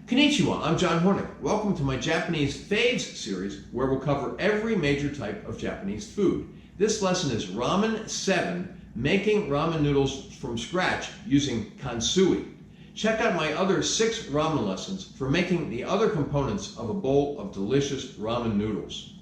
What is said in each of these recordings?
Konnichiwa, I'm John Hornick. Welcome to my Japanese Faves series where we'll cover every major type of Japanese food. This lesson is Ramen 7, making ramen noodles from scratch using Kansui. Check out my other 6 ramen lessons for making the other components of a bowl of delicious ramen noodles.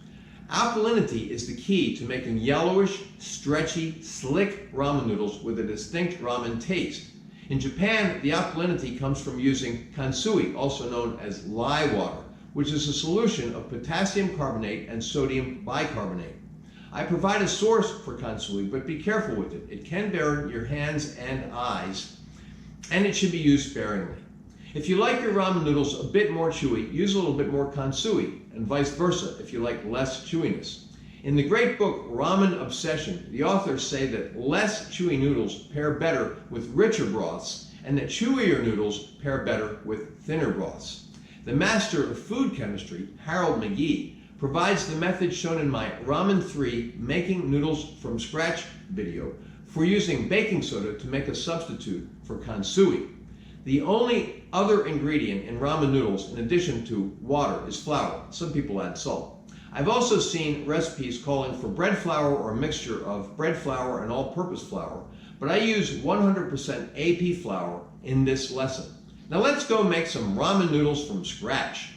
Alkalinity is the key to making yellowish, stretchy, slick ramen noodles with a distinct ramen taste. In Japan, the alkalinity comes from using Kansui, also known as lye water, which is a solution of potassium carbonate and sodium bicarbonate. I provide a source for Kansui, but be careful with it. It can burn your hands and eyes, and it should be used sparingly. If you like your ramen noodles a bit more chewy, use a little bit more Kansui, and vice versa if you like less chewiness. In the great book, Ramen Obsession, the authors say that less chewy noodles pair better with richer broths, and that chewier noodles pair better with thinner broths. The master of food chemistry, Harold McGee, provides the method shown in my Ramen 3 Making Noodles from Scratch video for using baking soda to make a substitute for Kansui. The only other ingredient in ramen noodles, in addition to water, is flour. Some people add salt. I've also seen recipes calling for bread flour or a mixture of bread flour and all-purpose flour, but I use 100% AP flour in this lesson. Now let's go make some ramen noodles from scratch.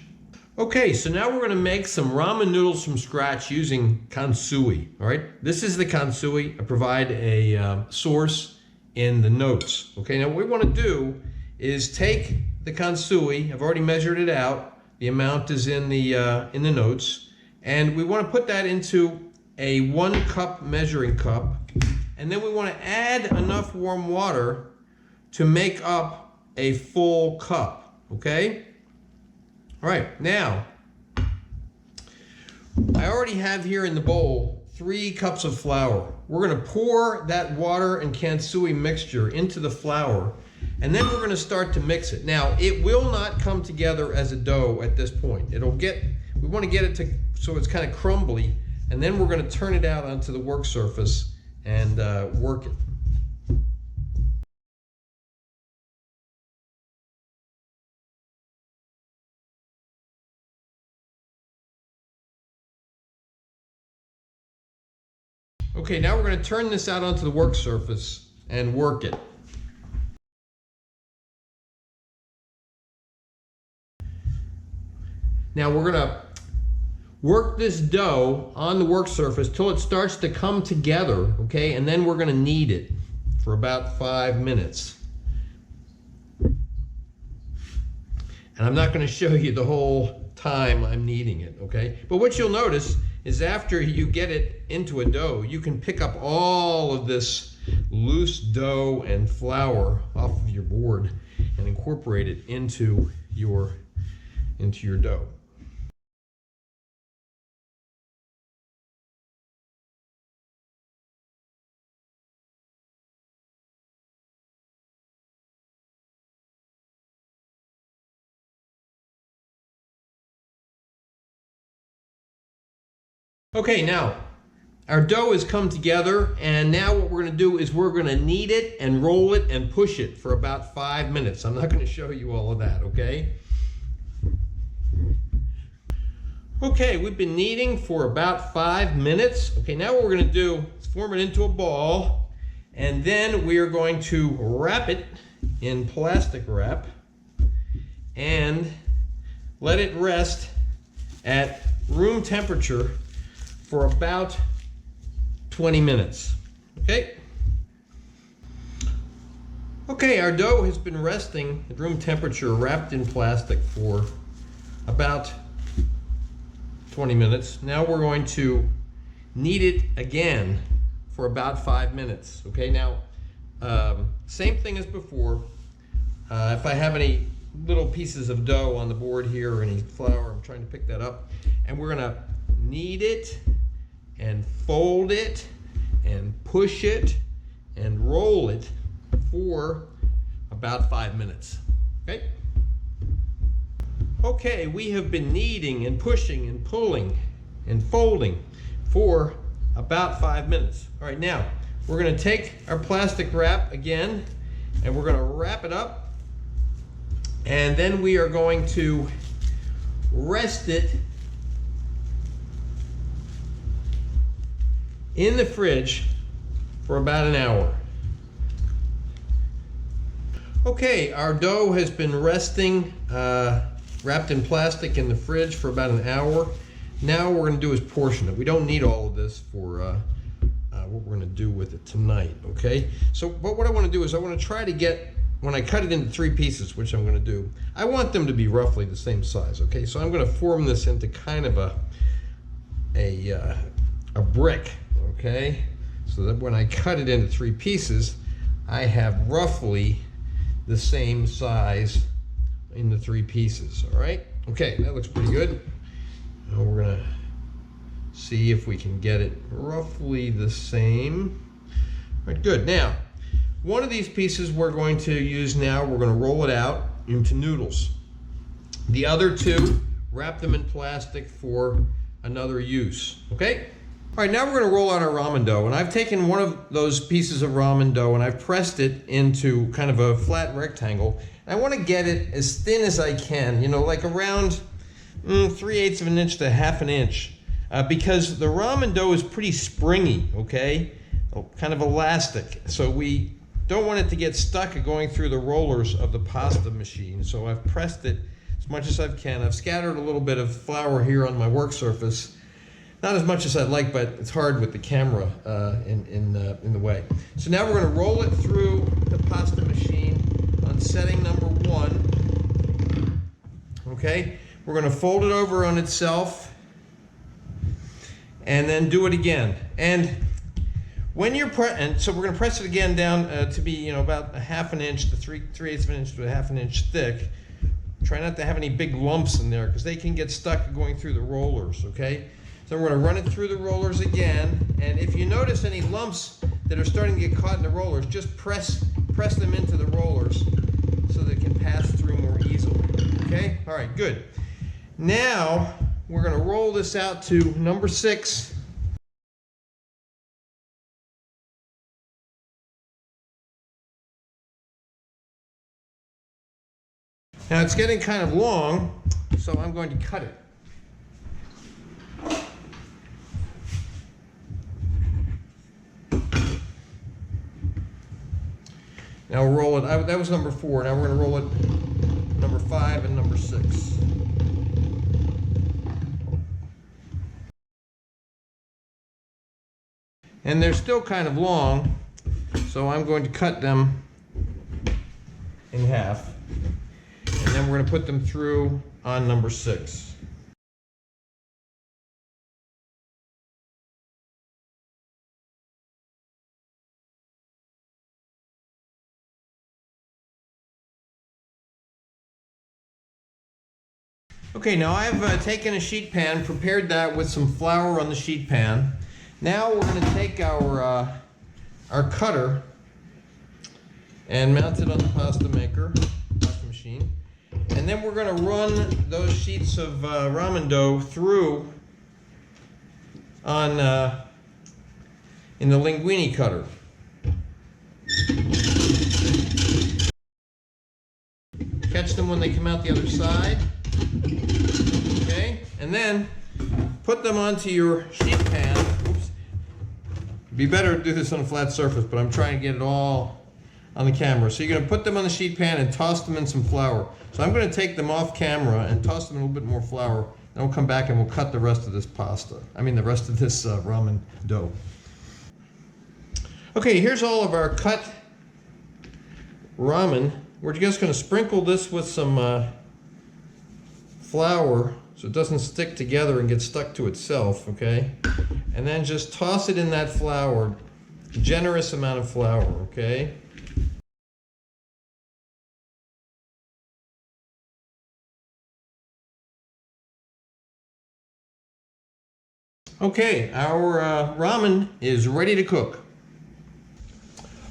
Okay, so now we're going to make some ramen noodles from scratch using Kansui. All right, this is the Kansui. I provide a source in the notes. Okay, now what we want to do is take the Kansui. I've already measured it out. The amount is in the notes. And we want to put that into a 1 cup measuring cup. And then we want to add enough warm water to make up a full cup. Okay? All right, now, I already have here in the bowl 3 cups of flour. We're going to pour that water and Kansui mixture into the flour, and then we're going to start to mix it. Now, it will not come together as a dough at this point. We want to get it to so it's kind of crumbly, and then we're going to turn it out onto the work surface and work it. Okay, now we're going to turn this out onto the work surface and work it. Now we're going to work this dough on the work surface till it starts to come together, okay? And then we're going to knead it for about 5 minutes. And I'm not going to show you the whole time I'm kneading it, okay? But what you'll notice is after you get it into a dough, you can pick up all of this loose dough and flour off of your board and incorporate it into your dough. Okay, now our dough has come together, and now what we're going to do is we're going to knead it and roll it and push it for about 5 minutes. I'm not going to show you all of that, okay? Okay, we've been kneading for about 5 minutes. Okay, now what we're going to do is form it into a ball, and then we are going to wrap it in plastic wrap and let it rest at room temperature for about 20 minutes, okay? Okay, our dough has been resting at room temperature, wrapped in plastic for about 20 minutes. Now we're going to knead it again for about 5 minutes, okay? Now, same thing as before. If I have any little pieces of dough on the board here or any flour, I'm trying to pick that up. And we're gonna knead it and fold it and push it and roll it for about 5 minutes, okay? Okay, we have been kneading and pushing and pulling and folding for about 5 minutes. All right, now we're gonna take our plastic wrap again and we're gonna wrap it up And then we are going to rest it in the fridge for about an hour. Okay, our dough has been resting, wrapped in plastic in the fridge for about an hour. Now what we're going to do is portion it. We don't need all of this for what we're going to do with it tonight, okay? So, but what I want to do is I want to try to get, when I cut it into 3 pieces, which I'm going to do, I want them to be roughly the same size, okay? So I'm going to form this into kind of a brick, okay? So that when I cut it into 3 pieces, I have roughly the same size in the 3 pieces, all right? Okay, that looks pretty good. Now we're gonna see if we can get it roughly the same. All right, good. Now, one of these pieces we're going to use now, we're gonna roll it out into noodles. The other 2, wrap them in plastic for another use, okay? All right, now we're gonna roll out our ramen dough, and I've taken one of those pieces of ramen dough and I've pressed it into kind of a flat rectangle. And I wanna get it as thin as I can, you know, like around 3/8 of an inch to 1/2 an inch, because the ramen dough is pretty springy, okay? Kind of elastic. So we don't want it to get stuck going through the rollers of the pasta machine. So I've pressed it as much as I can. I've scattered a little bit of flour here on my work surface. Not as much as I'd like, but it's hard with the camera in the way. So now we're going to roll it through the pasta machine on setting number 1. Okay, we're going to fold it over on itself and then do it again. And when you're so we're going to press it again down to be, you know, about 1/2 an inch to 3/8 of an inch to 1/2 an inch thick. Try not to have any big lumps in there because they can get stuck going through the rollers. Okay. So we're going to run it through the rollers again, and if you notice any lumps that are starting to get caught in the rollers, just press them into the rollers so they can pass through more easily. Okay? All right, good. Now we're going to roll this out to number 6. Now it's getting kind of long, so I'm going to cut it. Now we'll roll it, that was number 4, now we're going to roll it number 5 and number 6. And they're still kind of long, so I'm going to cut them in half. And then we're going to put them through on number 6. Okay, now I've taken a sheet pan, prepared that with some flour on the sheet pan. Now we're going to take our cutter and mount it on the pasta machine. And then we're going to run those sheets of ramen dough through on in the linguine cutter. Catch them when they come out the other side. Okay, and then put them onto your sheet pan. Oops. It'd be better to do this on a flat surface, but I'm trying to get it all on the camera. So you're going to put them on the sheet pan and toss them in some flour. So I'm going to take them off camera and toss them in a little bit more flour. Then we'll come back and we'll cut the rest of this the rest of this ramen dough. Okay, here's all of our cut ramen. We're just going to sprinkle this with some flour so it doesn't stick together and get stuck to itself, okay? And then just toss it in that flour, generous amount of flour, okay? Okay, our ramen is ready to cook.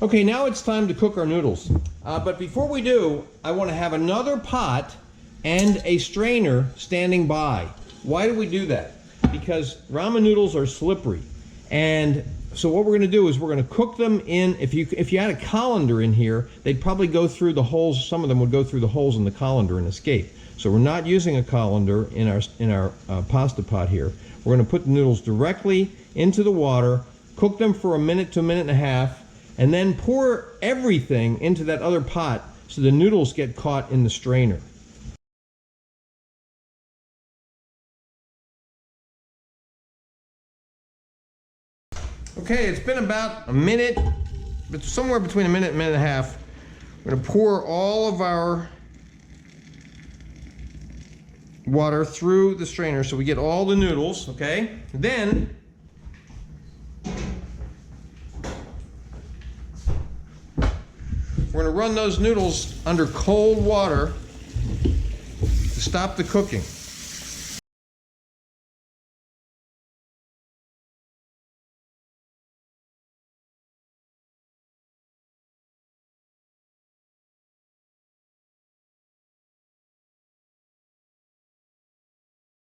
Okay, now it's time to cook our noodles. But before we do, I want to have another pot and a strainer standing by. Why do we do that? Because ramen noodles are slippery. And So what we're going to do is we're going to cook them in. If you had a colander in here, they'd probably go through the holes. Some of them would go through the holes in the colander and escape. So we're not using a colander in our pasta pot here. We're going to put the noodles directly into the water, cook them for a minute to a minute and a half, and then pour everything into that other pot so the noodles get caught in the strainer. Okay, it's been about a minute, but somewhere between a minute and a half. We're going to pour all of our water through the strainer so we get all the noodles, okay? Then we're going to run those noodles under cold water to stop the cooking.